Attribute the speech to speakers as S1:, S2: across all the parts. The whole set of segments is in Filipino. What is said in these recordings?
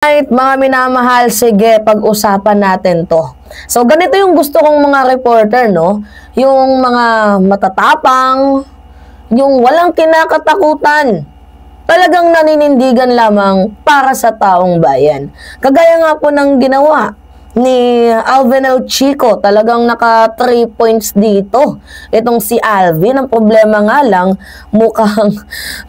S1: Alright, mga minamahal, sige, pag-usapan natin to. So, ganito yung gusto kong mga reporter, no? Yung mga matatapang, yung walang kinakatakutan, talagang naninindigan lamang para sa taong bayan. Kagaya nga po ng ginawa ni Alvin El Chico, talagang naka 3 points dito. Itong si Alvin, ang problema nga lang, mukhang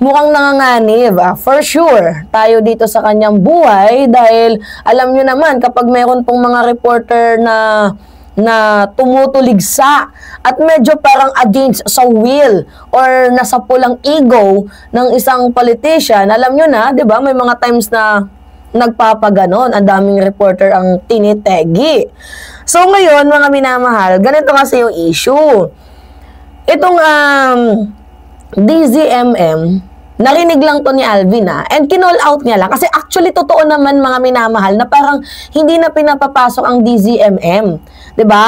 S1: nanganganib. For sure, tayo dito sa kanyang buhay dahil alam nyo naman, kapag meron pong mga reporter na tumutuligsa at medyo parang against sa will or nasa pulang ego ng isang politician, alam nyo na, di ba, may mga times na nagpapaganon, ang daming reporter ang tinitegi. So ngayon, mga minamahal, ganito kasi yung issue. Itong DZMM, narinig lang to ni Alvin and kinall out niya lang. Kasi actually, totoo naman mga minamahal na parang hindi na pinapapasok ang DZMM. Diba?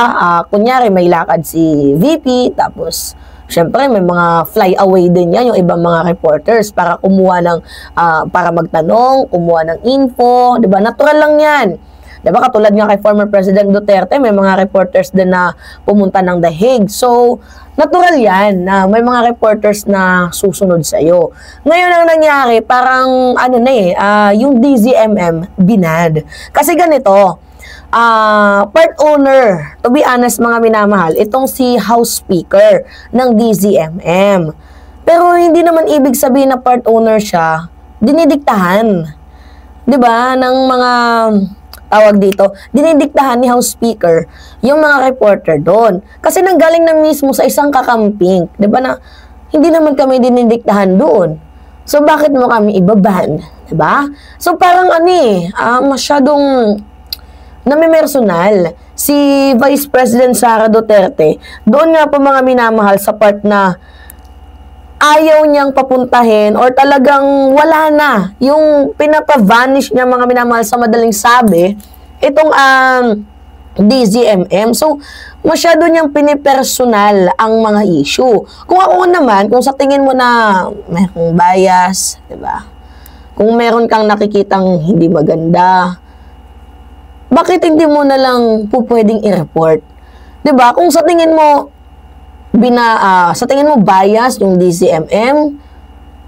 S1: Kunyari, may lakad si VP, tapos syempre, may mga fly away din yan, yung ibang mga reporters para kumuha ng, para magtanong, kumuha ng info, di ba? Natural lang yan. Di ba? Katulad nga kay former President Duterte, may mga reporters din na pumunta ng The Hague. So, natural yan na may mga reporters na susunod sa'yo. Ngayon ang nangyari, parang, yung DZMM, binad. Kasi ganito, part owner, to be honest mga minamahal, itong si House Speaker ng DZMM. Pero hindi naman ibig sabihin na part owner siya, dinidiktahan. 'Di ba? Ng mga tawag dito, dinidiktahan ni House Speaker yung mga reporter doon. Kasi nanggaling na mismo sa isang kakamping, 'di ba, na hindi naman kami dinidiktahan doon. So bakit mo kami ibaban, 'di ba? So parang masyadong namimersonal si Vice President Sara Duterte. Doon nga po mga minamahal sa part na ayaw niyang papuntahin or talagang wala na yung pinapavanish niya mga minamahal sa madaling sabi itong DZMM. So masyado niyang pinipersonal ang mga issue. Kung ako naman, kung sa tingin mo na mayroong bias, diba? Kung meron kang nakikitang hindi maganda, bakit hindi mo na lang po pwedeng i-report? 'Di ba? Kung sa tingin mo sa tingin mo bias yung DZMM,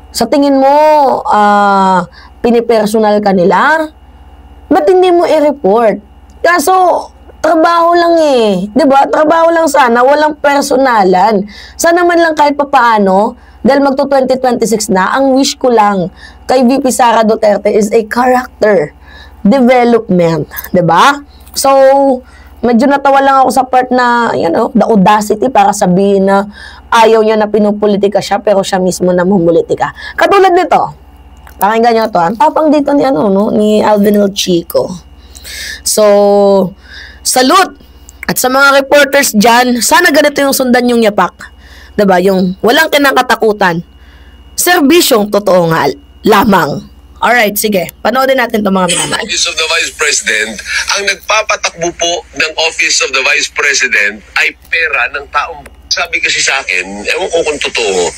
S1: sa tingin mo pinipersonal ka nila, ba't hindi mo i-report? Kaso trabaho lang 'di ba? Trabaho lang sana, walang personalan. Sana man lang kahit papaano, dahil magto 2026 na, ang wish ko lang kay VP Sara Duterte is a character development, 'di ba? So, medyo natawa lang ako sa part na, the audacity para sabihin na ayaw niya na pinupolitika siya, pero siya mismo na mumulitika. Katulad nito, pakinggan niyo to, ang tapang dito ni, ni Alvin El Chico. So, salute! At sa mga reporters dyan, sana ganito yung sundan yung yapak. 'Di ba? Yung walang kinakatakutan. Serbisyong totoo nga lamang. Alright, sige. Panoodin natin itong mga minamahal.
S2: Office of the Vice President, ang nagpapatakbo po ng Office of the Vice President ay pera ng taong, sabi kasi sa akin, ewan ko kung totoo,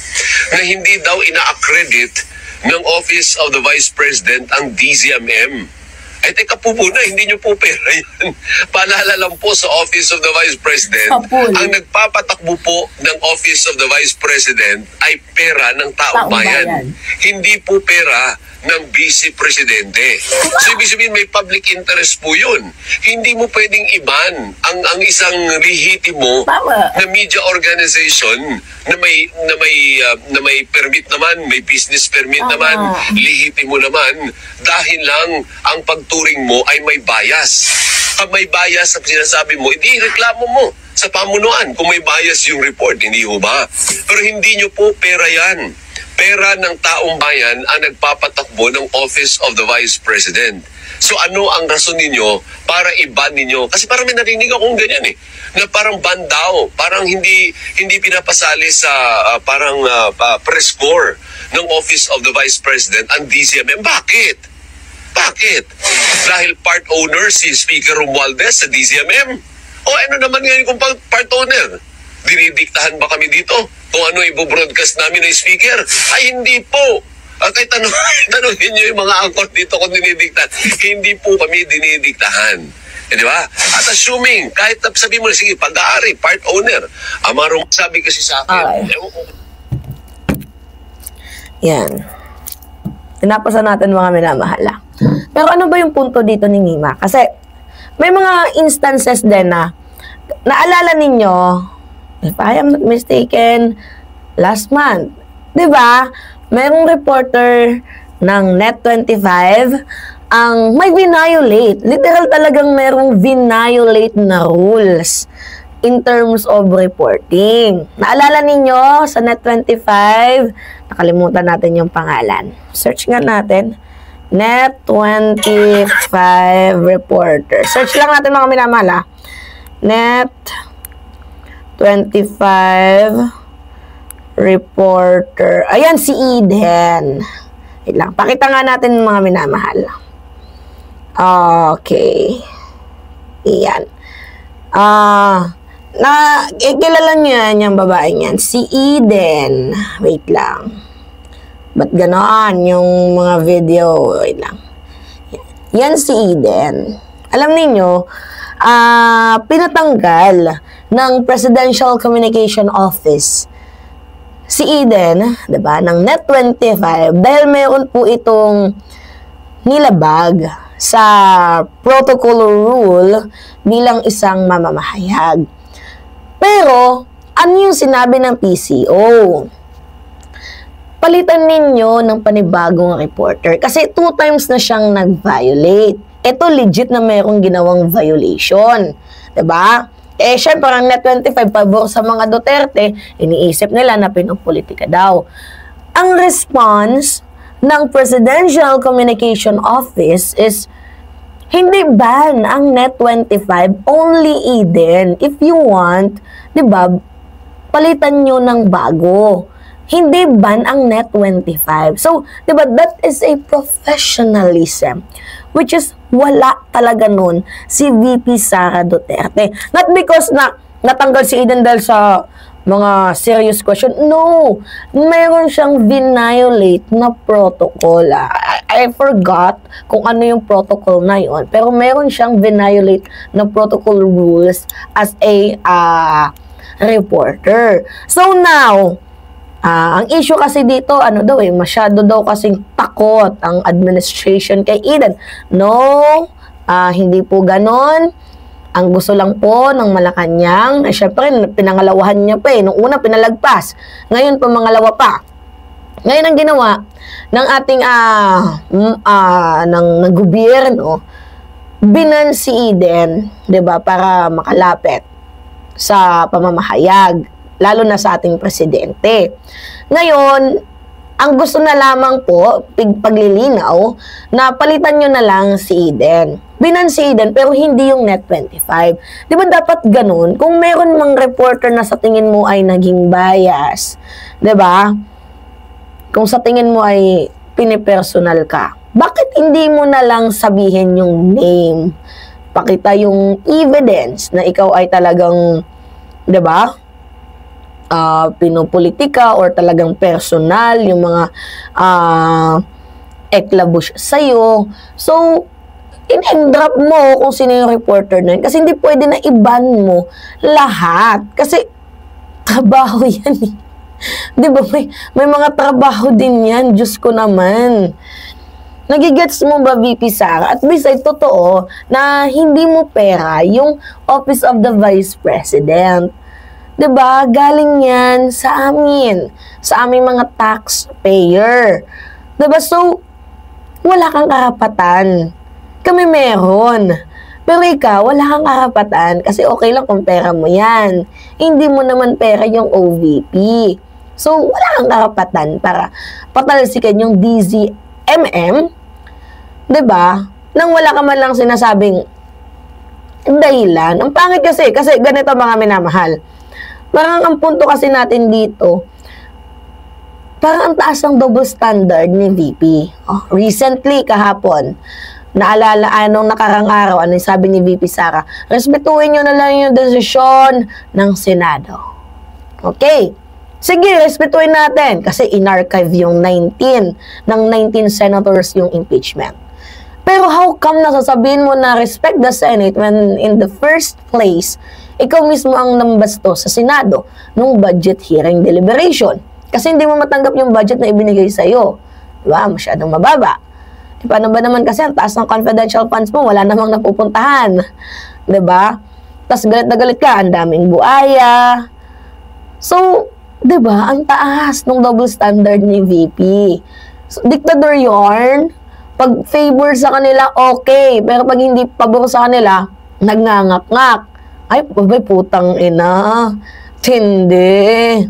S2: na hindi daw ina-accredit ng Office of the Vice President ang DZMM. Ay, teka po muna, hindi nyo po pera yan. Paalala lang po sa Office of the Vice President, ang nagpapatakbo po ng Office of the Vice President ay pera ng taong bayan. Hindi po pera ng Vice Presidente. So, ibig sabihin, may public interest po yun. Hindi mo pwedeng iban ang isang lehitimo na media organization na may permit naman, may business permit naman, lehitimo naman, dahil lang ang pagturing mo ay may bias. Pag may bias ang sinasabi mo, hindi reklamo mo sa pamunuan kung may bias yung report, hindi ho ba? Pero hindi nyo po pera yan. Pera ng taong bayan ang nagpapatakbo ng Office of the Vice President. So ano ang rason ninyo para i-ban ninyo? Kasi parang may narinig akong ganyan na parang ban daw, parang hindi pinapasali sa press corps ng Office of the Vice President ang DZMM. Bakit? Dahil part owner si Speaker Romualdez sa DZMM? O ano naman ngayon kung part owner? Dinidiktahan ba kami dito kung ano i-broadcast namin ng speaker? Ay, hindi po. Kahit tanongin nyo yung mga angkor dito kung dinidiktahan. Hindi po kami dinidiktahan. Di ba? At assuming, kahit sabi mo, sige, pag-aari, part owner, amarong sabi kasi sa akin, ewan ko.
S1: Yan. Tinapasan natin mga minamahala. Pero ano ba yung punto dito ni Mima? Kasi may mga instances din na naalala ninyo, if I am not mistaken, last month, di ba? Mayroong reporter ng Net25 ang may violate. Literal talagang merong violate na rules in terms of reporting. Naalala ninyo sa Net25, nakalimutan natin yung pangalan. Search nga natin. Net25 reporter. Search lang natin mga minamala. Net25 reporter. Ayan, si Eden. Wait lang. Pakita nga natin mga minamahal. Okay. Iyan. Kilala niyo yan, yung babae niyan. Si Eden. Wait lang. Ba't gano'n yung mga video? Wait lang. Yan si Eden. Alam niyo, pinatanggal ng Presidential Communication Office si Eden, diba, ng Net25 dahil meron po itong nilabag sa protocol rule bilang isang mamamahayag. Pero, ano yung sinabi ng PCO? Palitan ninyo ng panibagong reporter kasi 2 times na siyang nag-violate. Ito legit na mayroong ginawang violation. Diba? Syempre, ang Net25 pabor sa mga Duterte, iniisip nila na pinupolitika daw. Ang response ng Presidential Communication Office is hindi ban ang Net25, only Eden. If you want, di ba, palitan nyo ng bago. Hindi ban ang Net25. So, di ba, that is a professionalism, which is wala talaga nun si VP Sara Duterte. Not because na natanggal si Eden dahil sa mga serious question. No, mayroon siyang violate na protocol. I forgot kung ano yung protocol na yun. Pero mayroon siyang violate na protocol rules as a reporter. So now, ang issue kasi dito, ano daw masyado daw kasing takot ang administration kay Eden. No, hindi po ganon. Ang gusto lang po ng Malacanang, syempre, pinangalawahan niya pa Nung una, pinalagpas. Ngayon, pamangalawa pa. Ngayon, ang ginawa ng ating ng gobyerno, binan si Eden, 'di ba, para makalapit sa pamamahayag, lalo na sa ating presidente. Ngayon, ang gusto na lamang po, paglilinaw, na palitan nyo na lang si Eden. Binan si Eden, pero hindi yung Net25. Di ba dapat ganun? Kung meron mang reporter na sa tingin mo ay naging bias, di ba? Kung sa tingin mo ay pinipersonal ka, bakit hindi mo na lang sabihin yung name? Pakita yung evidence na ikaw ay talagang, di ba, pinupolitika or talagang personal, yung mga eklabush sa'yo. So, in-drop mo kung sino yung reporter na yun. Kasi hindi pwede na i-ban mo lahat. Kasi, trabaho yan eh. Di ba? May mga trabaho din yan. Diyos ko naman. Nagigets mo ba, VP Sara? At besides, totoo na hindi mo pera yung Office of the Vice President. Diba? Galing yan sa amin. Sa aming mga taxpayer. Diba? So, wala kang karapatan. Kami meron. Pero ikaw, wala kang karapatan kasi okay lang kung pera mo yan. Hindi mo naman pera yung OVP. So, wala kang karapatan para patalsikan yung DZMM. Diba? Nang wala ka man lang sinasabing dahilan. Ang pangit kasi ganito mga minamahal. Parang ang punto kasi natin dito, parang ang taas ng double standard ni VP. Recently, kahapon, naalala, anong nakarang araw, ano yung sabi ni VP Sara? Respetuhin nyo na lang yung desisyon ng Senado. Okay. Sige, respetuhin natin kasi in-archive yung 19 ng 19 senators yung impeachment. Pero how come nasasabihin mo na respect the Senate when in the first place, ikaw mismo ang nambasto sa Senado nung budget hearing deliberation? Kasi hindi mo matanggap yung budget na ibinigay sa'yo. Diba? Masyadong mababa. Paano ba naman kasi ang taas ng confidential funds mo, wala namang napupuntahan. Diba? Tapos galit na galit ka, ang daming buaya. So, diba, ang taas ng double standard ni VP. So, diktador yarn. Pag favor sa kanila, okay. Pero pag hindi pabor sa kanila, nagngangak-ngak. Ay, babay, putang ina. Tindi.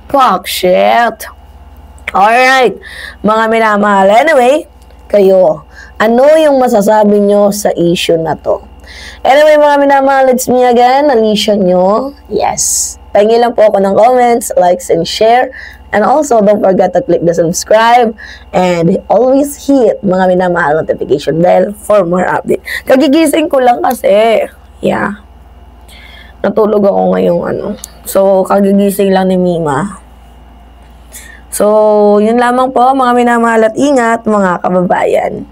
S1: Fuck shit. Alright. Mga minamahal. Anyway, kayo, ano yung masasabi nyo sa issue na to? Anyway, mga minamahal, it's me again, Alicia nyo. Yes. Pahingi lang po ako ng comments, likes, and share. And also, don't forget to click the subscribe and always hit mga minamahal notification bell for more update. Kagigising ko lang kasi, yeah. Natulog ako ngayong So, kagigising lang ni Mima. So, yun lamang po mga minamahal at ingat mga kababayan.